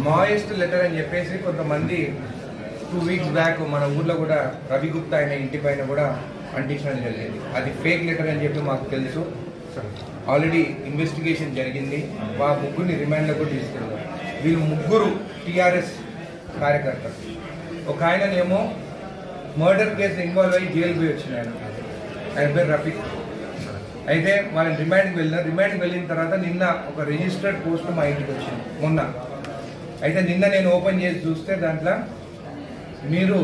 Moist letter అని చెప్పేసి కొంతమంది 2 వీక్స్ బ్యాక్ మన ఊర్లో కూడా రవి గుప్తా ఆయన ఇంటి పైన కూడా అంటించడం జరిగింది. అది ఫేక్ లెటర్ అని చెప్పి మాకు తెలుసు. ఆల్రెడీ ఇన్వెస్టిగేషన్ జరిగింది. మా ముగ్గురిని రిమాండ్లో కూడా తీసుకెళ్ళారు. వీళ్ళు ముగ్గురు టీఆర్ఎస్ కార్యకర్తలు. ఒక ఆయననేమో మర్డర్ కేసు ఇన్వాల్వ్ అయ్యి జైలు పోయి వచ్చిన ఆయన పేరు రఫీక్. అయితే వాళ్ళని రిమాండ్కి వెళ్ళినారు. రిమాండ్కి వెళ్ళిన తర్వాత నిన్న ఒక రిజిస్టర్డ్ పోస్ట్ మా ఇంటికి వచ్చింది మొన్న. అయితే నిన్న నేను ఓపెన్ చేసి చూస్తే దాంట్లో మీరు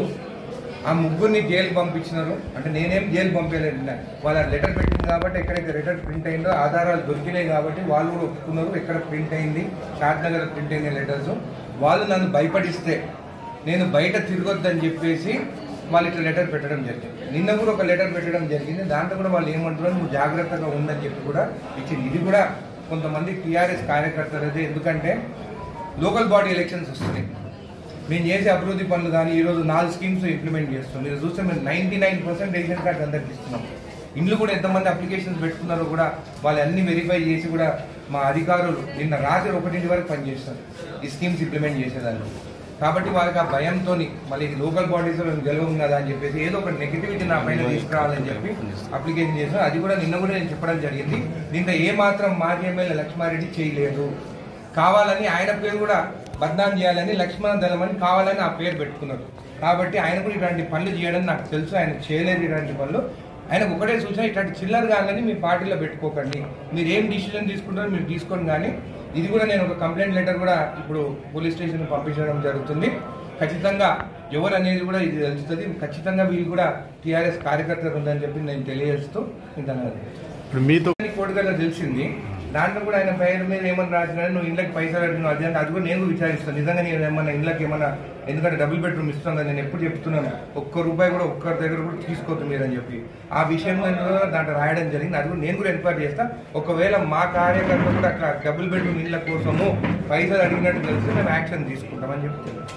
ఆ ముగ్గురిని జైలు పంపించినారు అంటే నేనేం జైలు పంపేలేదు. వాళ్ళ లెటర్ పెట్టింది కాబట్టి ఎక్కడైతే లెటర్ ప్రింట్ అయిందో ఆధారాలు దొరికినాయి కాబట్టి వాళ్ళు కూడా ఒప్పుకున్నారు. ఎక్కడ ప్రింట్ అయింది, షాద్నగర్ ప్రింట్ అయిన లెటర్స్. వాళ్ళు నన్ను భయపడిస్తే నేను బయట తిరగొద్దని చెప్పేసి వాళ్ళు ఇట్లా లెటర్ పెట్టడం జరిగింది. నిన్న కూడా ఒక లెటర్ పెట్టడం జరిగింది. దాంట్లో కూడా వాళ్ళు ఏమంటారో నువ్వు జాగ్రత్తగా ఉందని చెప్పి కూడా ఇచ్చింది. ఇది కూడా కొంతమంది టీఆర్ఎస్ కార్యకర్తలు అయితే, ఎందుకంటే లోకల్ బాడీ ఎలక్షన్స్ వస్తున్నాయి. మేము చేసే అభివృద్ధి పనులు కానీ ఈరోజు 4 స్కీమ్స్ ఇంప్లిమెంట్ చేస్తాం. మీరు చూస్తే మేము 99% రేషన్ కార్డ్స్ అందరికి ఇస్తున్నాం. ఇండ్లు కూడా ఎంతమంది అప్లికేషన్స్ పెట్టుకున్నారో కూడా వాళ్ళు అన్ని వెరిఫై చేసి కూడా మా అధికారులు నిన్న రాత్రి 1 వరకు పనిచేస్తారు ఈ స్కీమ్స్ ఇంప్లిమెంట్ చేసేదాన్ని. కాబట్టి వాళ్ళకి ఆ భయంతో మళ్ళీ లోకల్ బాడీస్ మేము గెలవం కదా అని చెప్పేసి ఏదో ఒక నెగిటివిటీ నా పైన తీసుకురావాలని చెప్పి అప్లికేషన్ చేస్తాం. అది కూడా నిన్న కూడా నేను చెప్పడం జరిగింది. దీంట్లో ఏమాత్రం మాజీ ఎమ్మెల్యే లక్ష్మారెడ్డి చేయలేదు. కావాలని ఆయన పేరు కూడా బద్నాం చేయాలని లక్ష్మణ దళం అని కావాలని ఆ పేరు పెట్టుకున్నారు. కాబట్టి ఆయన కూడా ఇలాంటి పనులు చేయడం నాకు తెలుసు. ఆయన చేయలేదు ఇలాంటి పనులు. ఆయనకు ఒకటే సూచన, ఇట్లాంటి చిల్లర గాలని మీ పార్టీలో పెట్టుకోకండి. మీరు ఏం డిసిజన్ తీసుకుంటారో మీరు తీసుకోండి. కానీ ఇది కూడా నేను ఒక కంప్లైంట్ లెటర్ కూడా ఇప్పుడు పోలీస్ స్టేషన్ పంపించడం జరుగుతుంది. ఖచ్చితంగా ఎవరు అనేది కూడా ఇది తెలుస్తుంది. ఖచ్చితంగా వీళ్ళు కూడా టీఆర్ఎస్ కార్యకర్తలు ఉందని చెప్పి నేను తెలియజేస్తూ మీతో కోటిగా తెలిసింది. దాంట్లో కూడా ఆయన పేరు మీద ఏమన్నా రాసినా నువ్వు ఇళ్ళకి పైసలు అడిగిన అది అంటే అది కూడా నేను విచారిస్తాను. నిజంగా నేను ఏమన్నా ఇళ్ళకి ఏమన్నా, ఎందుకంటే డబుల్ బెడ్రూమ్ ఇస్తాను కదా నేను ఎప్పుడు చెప్తున్నాను, ₹1 కూడా ఒక్కరి దగ్గర కూడా తీసుకోవద్దు మీరు అని చెప్పి ఆ విషయంలో దాంట్లో రాయడం జరిగింది. అది కూడా నేను కూడా ఎంక్వైరీ చేస్తాను. ఒకవేళ మా కార్యకర్తలు కూడా అట్లా డబుల్ బెడ్రూమ్ ఇళ్ళ కోసము పైసలు అడిగినట్టు తెలిసి మేము యాక్షన్ తీసుకుంటామని చెప్తున్నాను.